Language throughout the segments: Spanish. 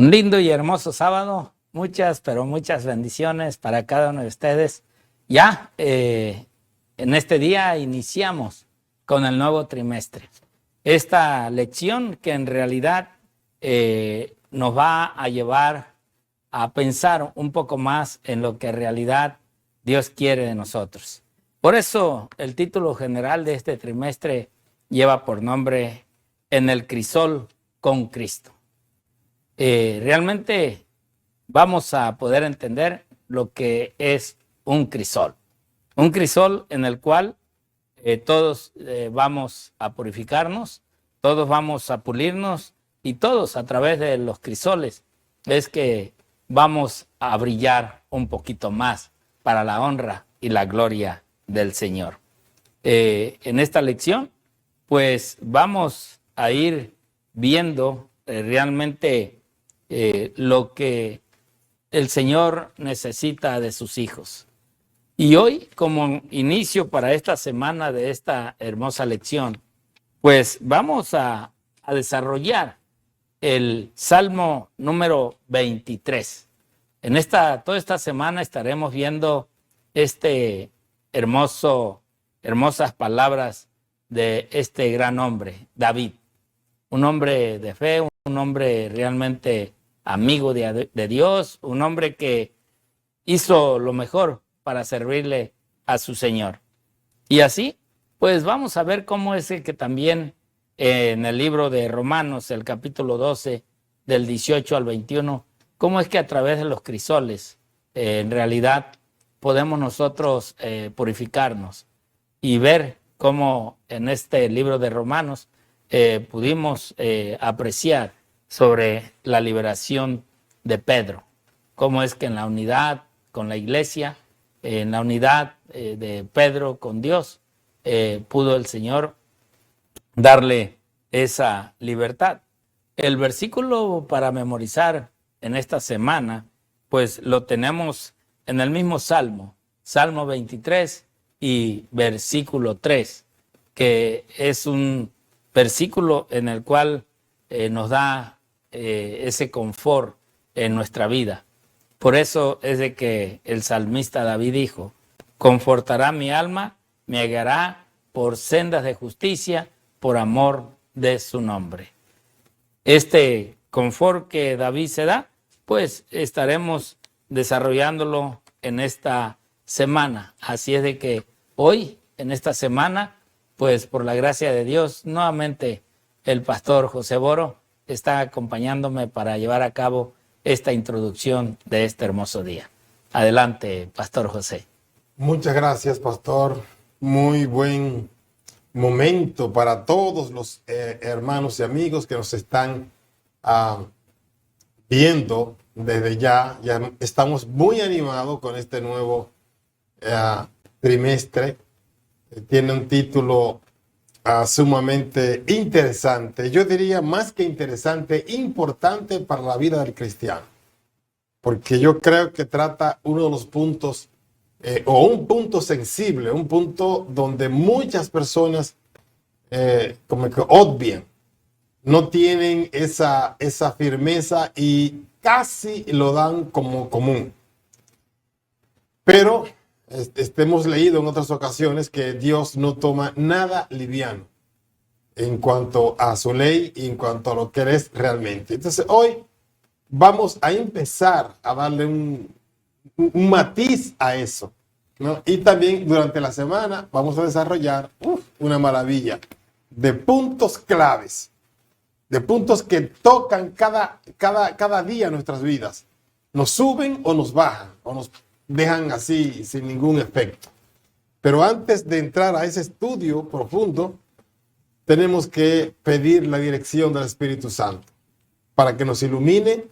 Un lindo y hermoso sábado, muchas, pero muchas bendiciones para cada uno de ustedes. Ya en este día iniciamos con el nuevo trimestre. Esta lección que en realidad nos va a llevar a pensar un poco más en lo que en realidad Dios quiere de nosotros. Por eso el título general de este trimestre lleva por nombre En el crisol con Cristo. Realmente vamos a poder entender lo que es un crisol. Un crisol en el cual todos vamos a purificarnos, todos vamos a pulirnos y todos a través de los crisoles es que vamos a brillar un poquito más para la honra y la gloria del Señor. En esta lección, pues vamos a ir viendo realmente lo que el Señor necesita de sus hijos. Y hoy, como inicio para esta semana de esta hermosa lección, pues vamos a desarrollar el Salmo número 23. Toda esta semana estaremos viendo hermosas palabras de este gran hombre, David. Un hombre de fe, un hombre realmente amigo de Dios, un hombre que hizo lo mejor para servirle a su Señor. Y así, pues vamos a ver cómo es que también en el libro de Romanos, el capítulo 12, del 18 al 21, cómo es que a través de los crisoles, en realidad, podemos nosotros purificarnos y ver cómo en este libro de Romanos pudimos apreciar sobre la liberación de Pedro, cómo es que en la unidad con la iglesia, en la unidad de Pedro con Dios, pudo el Señor darle esa libertad. El versículo para memorizar en esta semana, pues lo tenemos en el mismo Salmo, Salmo 23 y versículo 3, que es un versículo en el cual nos da ese confort en nuestra vida. Por eso es de que el salmista David dijo: confortará mi alma, me guiará por sendas de justicia, por amor de su nombre. Este confort que David se da, pues estaremos desarrollándolo en esta semana. Así es de que hoy, en esta semana, pues por la gracia de Dios, nuevamente el pastor José Boro está acompañándome para llevar a cabo esta introducción de este hermoso día. Adelante, pastor José. Muchas gracias, pastor. Muy buen momento para todos los hermanos y amigos que nos están viendo desde ya. Ya estamos muy animados con este nuevo trimestre. Tiene un título sumamente interesante. Yo diría más que interesante, importante para la vida del cristiano. Porque yo creo que trata uno de los puntos, o un punto sensible, un punto donde muchas personas como que obvian, no tienen esa firmeza y casi lo dan como común. Pero hemos leído en otras ocasiones que Dios no toma nada liviano en cuanto a su ley y en cuanto a lo que es realmente. Entonces hoy vamos a empezar a darle un matiz a eso, ¿no? Y también durante la semana vamos a desarrollar una maravilla de puntos claves, de puntos que tocan cada día nuestras vidas. Nos suben o nos bajan, o nos dejan así sin ningún efecto. Pero antes de entrar a ese estudio profundo, tenemos que pedir la dirección del Espíritu Santo para que nos ilumine,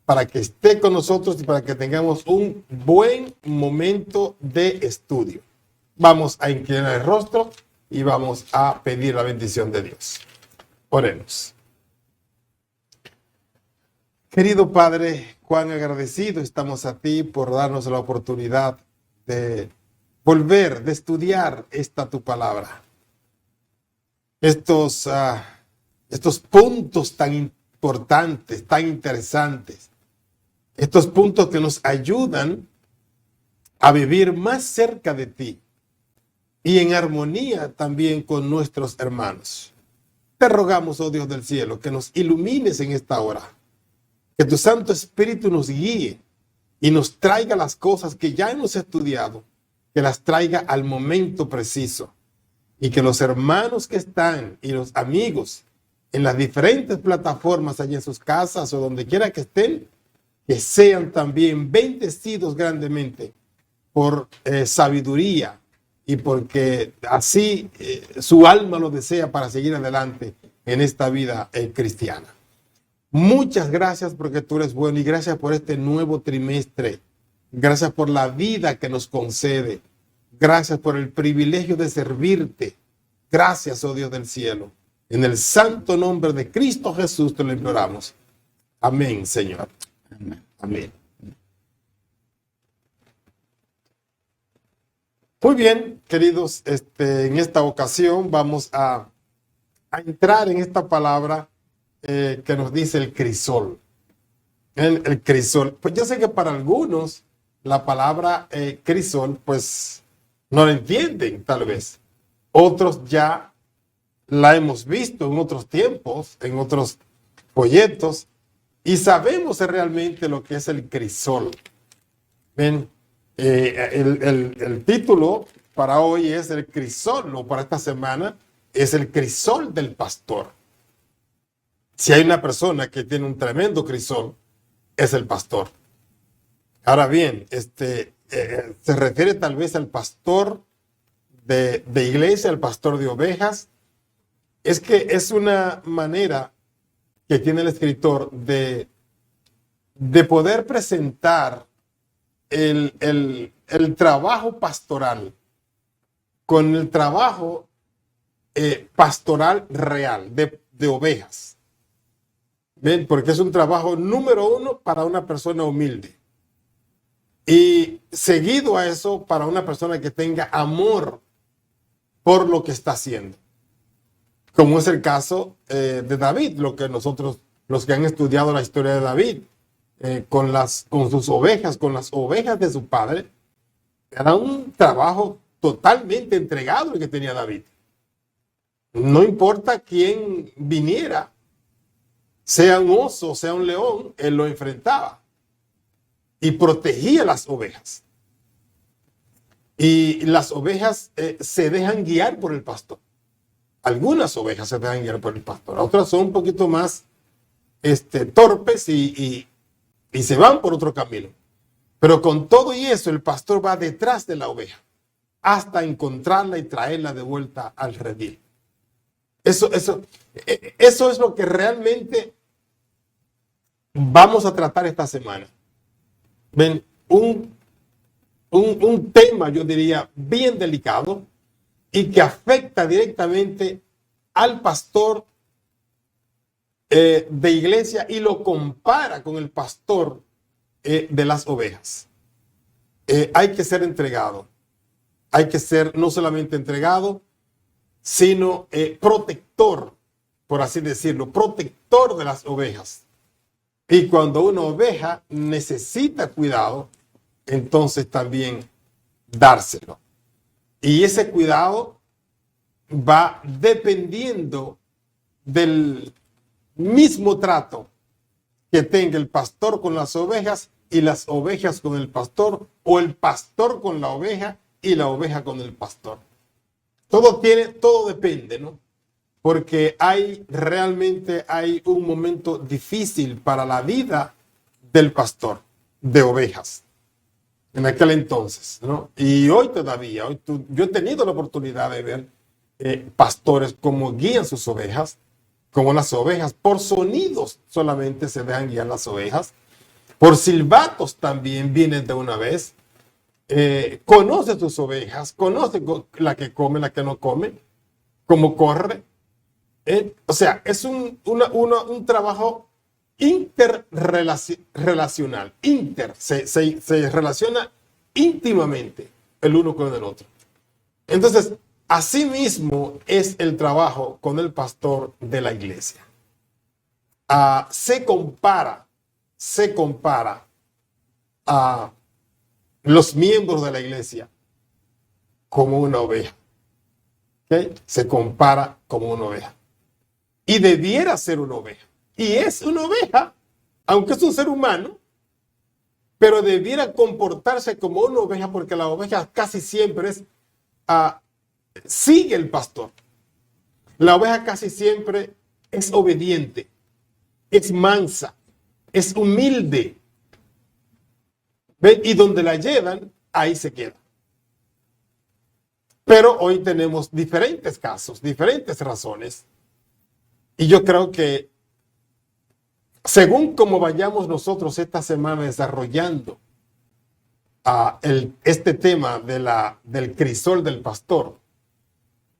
para que esté con nosotros y para que tengamos un buen momento de estudio. Vamos a inclinar el rostro y vamos a pedir la bendición de Dios. Oremos. Querido Padre, cuán agradecido estamos a ti por darnos la oportunidad de volver, de estudiar tu palabra. Estos puntos tan importantes, tan interesantes. Estos puntos que nos ayudan a vivir más cerca de ti y en armonía también con nuestros hermanos. Te rogamos, oh Dios del cielo, que nos ilumines en esta hora, que tu Santo Espíritu nos guíe y nos traiga las cosas que ya hemos estudiado, que las traiga al momento preciso, y que los hermanos que están y los amigos en las diferentes plataformas allí en sus casas o donde quiera que estén, que sean también bendecidos grandemente por sabiduría y porque así su alma lo desea para seguir adelante en esta vida cristiana. Muchas gracias porque tú eres bueno y gracias por este nuevo trimestre. Gracias por la vida que nos concede. Gracias por el privilegio de servirte. Gracias, oh Dios del cielo. En el santo nombre de Cristo Jesús te lo imploramos. Amén, Señor. Amén. Amén. Muy bien, queridos, en esta ocasión vamos a entrar en esta palabra que nos dice el crisol. El crisol. Pues yo sé que para algunos la palabra crisol, pues no la entienden tal vez. Otros ya la hemos visto en otros tiempos, en otros folletos, y sabemos realmente lo que es el crisol. Ven, el título para hoy es el crisol, o para esta semana, es el crisol del pastor. Si hay una persona que tiene un tremendo crisol, es el pastor. Ahora bien, se refiere tal vez al pastor de iglesia, al pastor de ovejas. Es que es una manera que tiene el escritor de poder presentar el trabajo pastoral con el trabajo pastoral real de ovejas. ¿Ven? Porque es un trabajo número uno para una persona humilde. Y seguido a eso, para una persona que tenga amor por lo que está haciendo. Como es el caso de David, lo que nosotros, los que han estudiado la historia de David, con sus ovejas, con las ovejas de su padre, era un trabajo totalmente entregado el que tenía David. No importa quién viniera, sea un oso, sea un león, él lo enfrentaba y protegía las ovejas. Y las ovejas se dejan guiar por el pastor. Algunas ovejas se dejan guiar por el pastor, otras son un poquito más torpes y se van por otro camino. Pero con todo y eso, el pastor va detrás de la oveja hasta encontrarla y traerla de vuelta al redil. Eso es lo que realmente vamos a tratar esta semana. Ven, un tema, yo diría, bien delicado y que afecta directamente al pastor de iglesia y lo compara con el pastor de las ovejas. Hay que ser entregado. Hay que ser no solamente entregado, sino protector, por así decirlo, protector de las ovejas. Y cuando una oveja necesita cuidado, entonces también dárselo. Y ese cuidado va dependiendo del mismo trato que tenga el pastor con las ovejas y las ovejas con el pastor, o el pastor con la oveja y la oveja con el pastor. Todo depende, ¿no? Porque realmente hay un momento difícil para la vida del pastor de ovejas en aquel entonces, ¿no? Y hoy todavía, yo he tenido la oportunidad de ver pastores cómo guían sus ovejas, como las ovejas por sonidos solamente se dejan guiar las ovejas, por silbatos también vienen de una vez. Conoce sus ovejas, conoce la que come, la que no come, cómo corre. O sea, es un trabajo interrelacional. Se relaciona íntimamente el uno con el otro. Entonces, así mismo es el trabajo con el pastor de la iglesia. se compara a los miembros de la iglesia como una oveja. ¿Okay? Se compara como una oveja. Y debiera ser una oveja. Y es una oveja, aunque es un ser humano, pero debiera comportarse como una oveja porque la oveja casi siempre sigue el pastor. La oveja casi siempre es obediente, es mansa, es humilde. ¿Ven? Y donde la llevan, ahí se queda. Pero hoy tenemos diferentes casos, diferentes razones. Y yo creo que según como vayamos nosotros esta semana desarrollando este tema del crisol del pastor,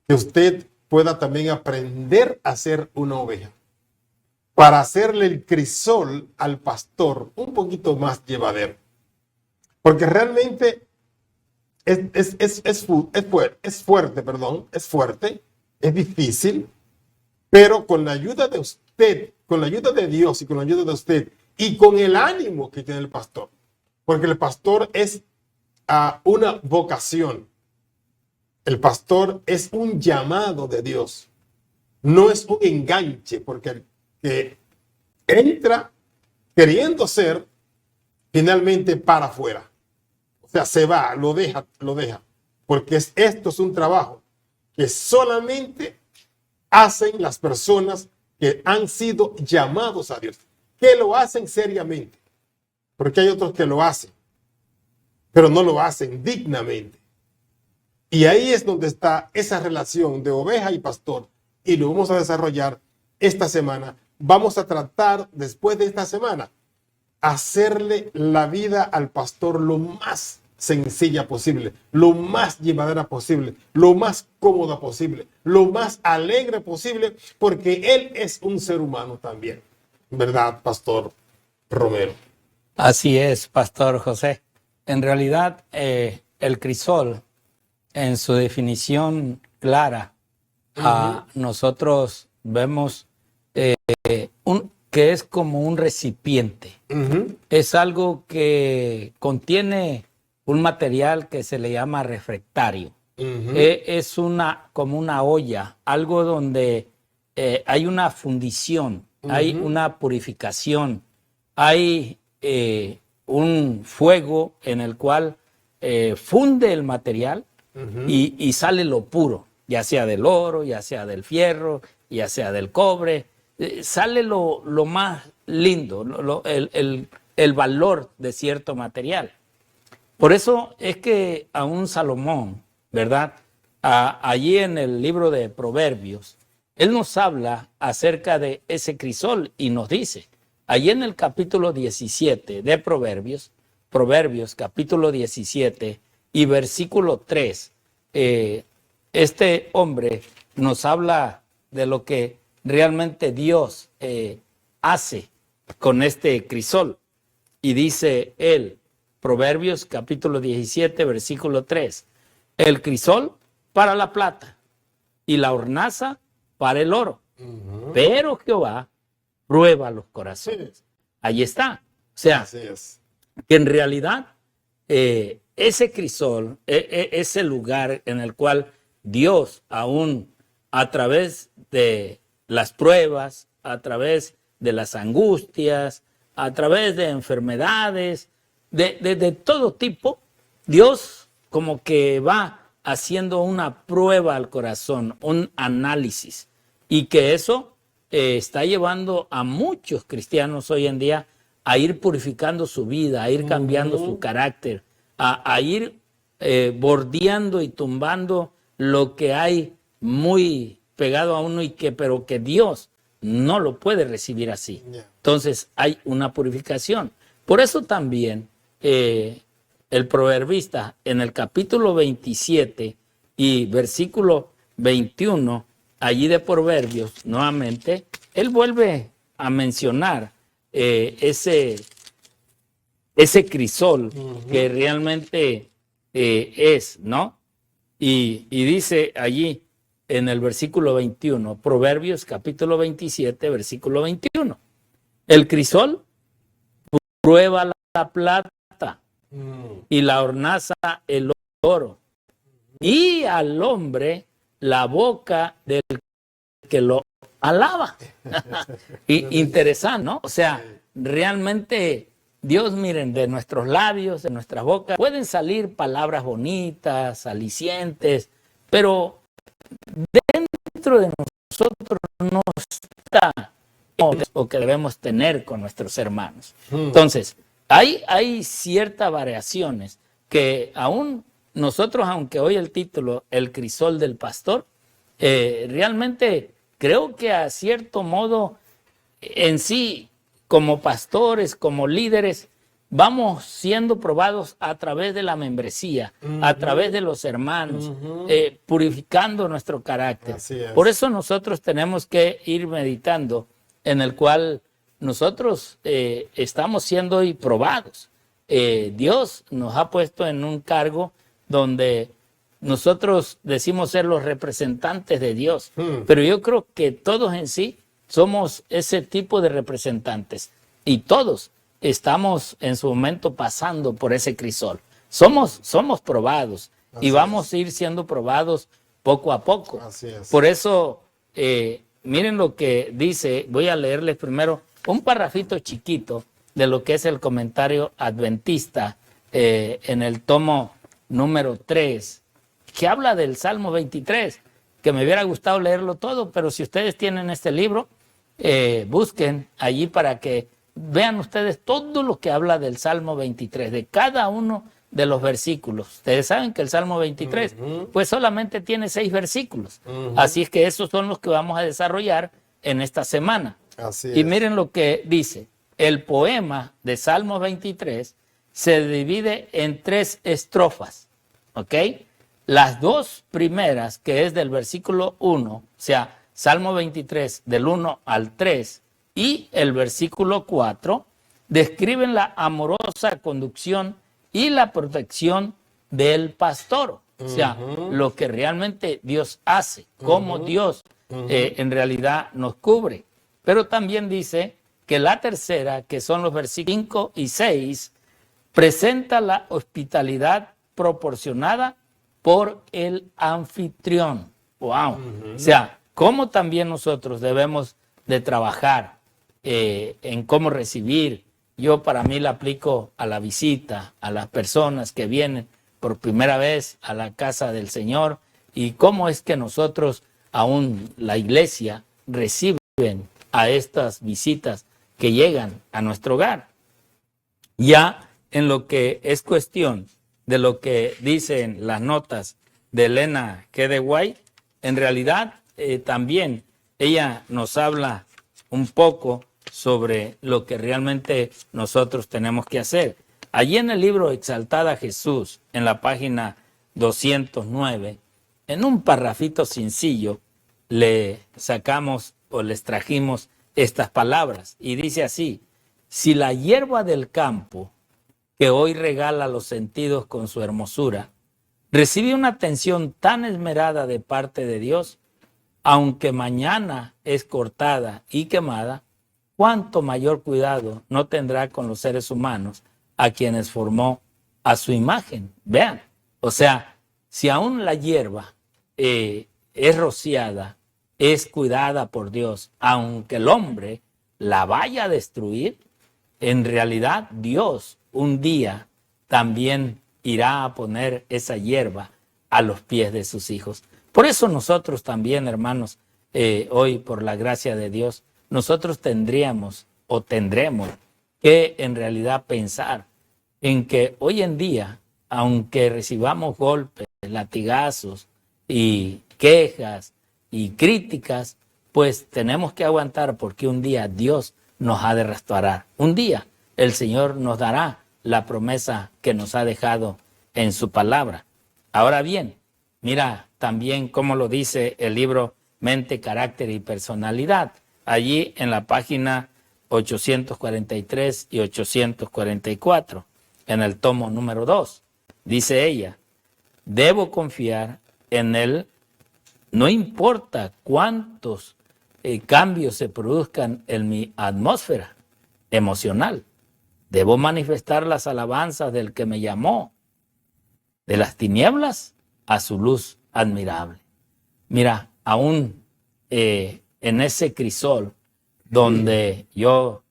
que usted pueda también aprender a ser una oveja, para hacerle el crisol al pastor un poquito más llevadero. Porque realmente es fuerte, es difícil, pero con la ayuda de usted, con la ayuda de Dios y con la ayuda de usted y con el ánimo que tiene el pastor, porque el pastor es una vocación, el pastor es un llamado de Dios, no es un enganche, porque el que entra queriendo ser, finalmente para afuera. O sea, se va, lo deja, porque esto es un trabajo que solamente hacen las personas que han sido llamados a Dios, que lo hacen seriamente, porque hay otros que lo hacen, pero no lo hacen dignamente. Y ahí es donde está esa relación de oveja y pastor, y lo vamos a desarrollar esta semana. Vamos a tratar, después de esta semana, hacerle la vida al pastor lo más sencilla posible, lo más llevadera posible, lo más cómoda posible, lo más alegre posible, porque él es un ser humano también. ¿Verdad, Pastor Romero? Así es, Pastor José. En realidad, el crisol, en su definición clara, nosotros vemos que es como un recipiente. Es algo que contiene un material que se le llama refractario. Es como una olla, algo donde hay una fundición, hay una purificación, hay un fuego en el cual funde el material y sale lo puro, ya sea del oro, ya sea del fierro, ya sea del cobre. Sale lo más lindo, el valor de cierto material. Por eso es que aún Salomón, ¿verdad? Allí en el libro de Proverbios, él nos habla acerca de ese crisol y nos dice, allí en el capítulo 17 de Proverbios capítulo 17 y versículo 3, este hombre nos habla de lo que realmente Dios hace con este crisol. Y dice él, Proverbios capítulo 17, versículo 3, el crisol para la plata y la hornaza para el oro. Pero Jehová prueba los corazones. Ahí está. O sea, que en realidad ese crisol, ese lugar en el cual Dios aún a través de las pruebas, a través de las angustias, a través de enfermedades, de todo tipo, Dios como que va haciendo una prueba al corazón, un análisis, y que eso está llevando a muchos cristianos hoy en día a ir purificando su vida, a ir cambiando su carácter, a ir bordeando y tumbando lo que hay muy pegado a uno pero que Dios no lo puede recibir así. Entonces hay una purificación. Por eso también el proverbista en el capítulo 27 y versículo 21, allí de Proverbios, nuevamente, él vuelve a mencionar ese crisol que realmente es, ¿no? Y dice allí en el versículo 21, Proverbios capítulo 27, versículo 21. El crisol prueba la plata y la hornaza el oro. Y al hombre la boca del que lo alaba. Y interesante, ¿no? O sea, realmente Dios, miren, de nuestros labios, de nuestras bocas, pueden salir palabras bonitas, alicientes, pero dentro de nosotros no está o que debemos tener con nuestros hermanos. Entonces, hay ciertas variaciones que aún nosotros, aunque hoy el título, El crisol del pastor, realmente creo que a cierto modo en sí, como pastores, como líderes, vamos siendo probados a través de la membresía, a través de los hermanos, purificando nuestro carácter. Por eso nosotros tenemos que ir meditando en el cual nosotros estamos siendo hoy probados. Dios nos ha puesto en un cargo donde nosotros decimos ser los representantes de Dios, pero yo creo que todos en sí somos ese tipo de representantes y todos estamos en su momento pasando por ese crisol. Somos probados y vamos a ir siendo probados poco a poco. Por eso, miren lo que dice, voy a leerles primero un parrafito chiquito de lo que es el comentario adventista en el tomo número 3, que habla del Salmo 23, que me hubiera gustado leerlo todo, pero si ustedes tienen este libro, busquen allí para que vean ustedes todo lo que habla del Salmo 23, de cada uno de los versículos. Ustedes saben que el Salmo 23 pues solamente tiene 6 versículos, así es que esos son los que vamos a desarrollar en esta semana. Y miren lo que dice, el poema de Salmo 23 se divide en 3 estrofas, ¿ok? Las 2 primeras, que es del versículo 1, o sea, Salmo 23 del 1 al 3, y el versículo 4, describen la amorosa conducción y la protección del pastor. O sea, lo que realmente Dios hace, cómo Dios en realidad nos cubre. Pero también dice que la tercera, que son los versículos 5 y 6, presenta la hospitalidad proporcionada por el anfitrión. ¡Wow! O sea, cómo también nosotros debemos de trabajar en cómo recibir. Yo para mí la aplico a la visita, a las personas que vienen por primera vez a la casa del Señor y cómo es que nosotros, aún la iglesia, reciben a estas visitas que llegan a nuestro hogar. Ya en lo que es cuestión de lo que dicen las notas de Elena G. de White, en realidad también ella nos habla un poco sobre lo que realmente nosotros tenemos que hacer. Allí en el libro Exaltada Jesús, en la página 209, en un parrafito sencillo, le sacamos o les trajimos estas palabras y dice así: si la hierba del campo, que hoy regala los sentidos con su hermosura, recibe una atención tan esmerada de parte de Dios, aunque mañana es cortada y quemada, cuánto mayor cuidado no tendrá con los seres humanos a quienes formó a su imagen. Vean, o sea, si aún la hierba es rociada, es cuidada por Dios, aunque el hombre la vaya a destruir, en realidad Dios un día también irá a poner esa hierba a los pies de sus hijos. Por eso nosotros también, hermanos, hoy por la gracia de Dios, nosotros tendremos que en realidad pensar en que hoy en día, aunque recibamos golpes, latigazos y quejas y críticas, pues tenemos que aguantar porque un día Dios nos ha de restaurar. Un día el Señor nos dará la promesa que nos ha dejado en su palabra. Ahora bien, mira también cómo lo dice el libro Mente, Carácter y Personalidad. Allí en la página 843 y 844, en el tomo número 2, dice ella: debo confiar en Él, no importa cuántos cambios se produzcan en mi atmósfera. emocional. Debo manifestar las alabanzas del que me llamó de las tinieblas a su luz admirable. Mira, aún en ese crisol donde yo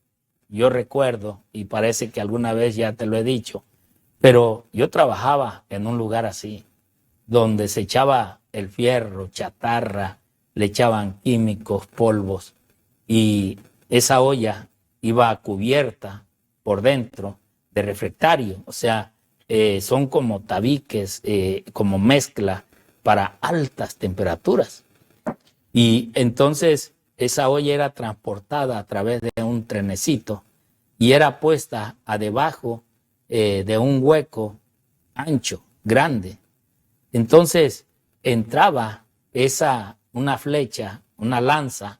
recuerdo, y parece que alguna vez ya te lo he dicho, pero yo trabajaba en un lugar así, donde se echaba el fierro, chatarra, le echaban químicos, polvos, y esa olla iba cubierta por dentro de refractario, o sea, son como tabiques, como mezcla para altas temperaturas. Y entonces esa olla era transportada a través de un trenecito y era puesta a debajo de un hueco ancho, grande. Entonces entraba una flecha, una lanza,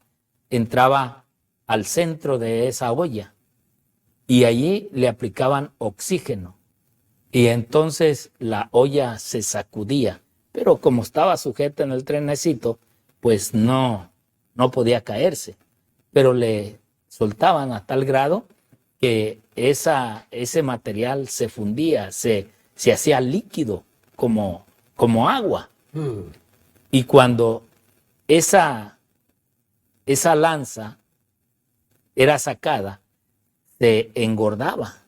entraba al centro de esa olla y allí le aplicaban oxígeno. Y entonces la olla se sacudía, pero como estaba sujeta en el trenecito, pues no podía caerse. Pero le soltaban a tal grado que ese material se fundía, se hacía líquido como agua. Y cuando esa lanza era sacada, se engordaba.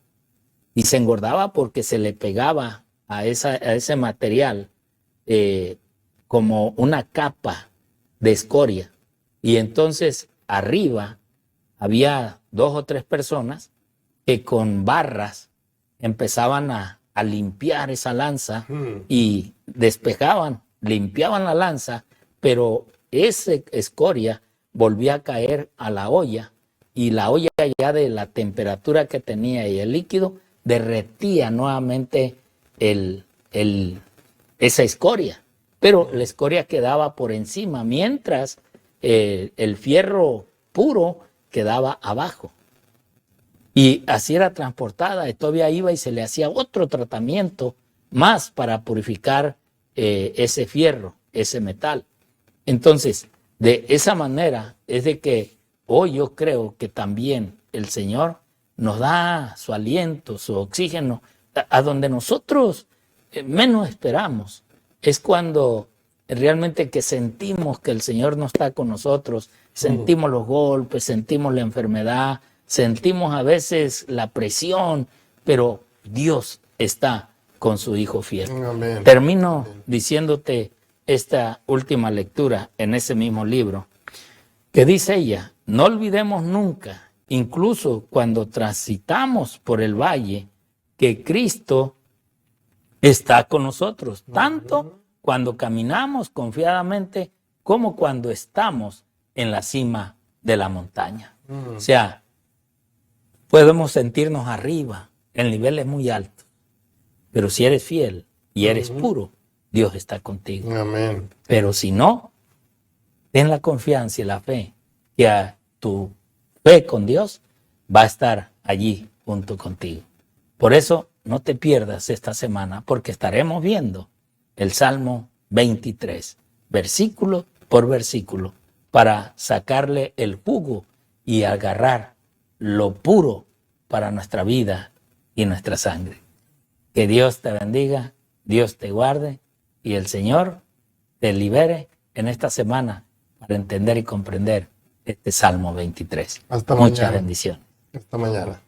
Y se engordaba porque se le pegaba a ese material como una capa de escoria. Y entonces arriba había 2 o 3 personas que con barras empezaban a limpiar esa lanza y despejaban, limpiaban la lanza, pero esa escoria volvía a caer a la olla y la olla, ya de la temperatura que tenía y el líquido, derretía nuevamente esa escoria, pero la escoria quedaba por encima, mientras el fierro puro quedaba abajo. Y así era transportada, y todavía iba y se le hacía otro tratamiento más para purificar ese fierro, ese metal. Entonces, de esa manera es de que hoy yo creo que también el Señor nos da su aliento, su oxígeno, a donde nosotros menos esperamos. Es cuando realmente que sentimos que el Señor no está con nosotros, sentimos los golpes, sentimos la enfermedad, sentimos a veces la presión, pero Dios está con su Hijo fiel. Amén. Termino diciéndote esta última lectura en ese mismo libro, que dice ella: no olvidemos nunca, incluso cuando transitamos por el valle, que Cristo está con nosotros, tanto cuando caminamos confiadamente como cuando estamos en la cima de la montaña. O sea, podemos sentirnos arriba, en niveles muy altos, pero si eres fiel y eres puro, Dios está contigo. Amén. Pero si no, ten la confianza y la fe, que a tu fe con Dios va a estar allí junto contigo. Por eso no te pierdas esta semana, porque estaremos viendo el Salmo 23, versículo por versículo, para sacarle el jugo y agarrar lo puro para nuestra vida y nuestra sangre. Que Dios te bendiga, Dios te guarde y el Señor te libere en esta semana para entender y comprender este Salmo 23. Hasta Muchas mañana. bendiciones. Hasta mañana.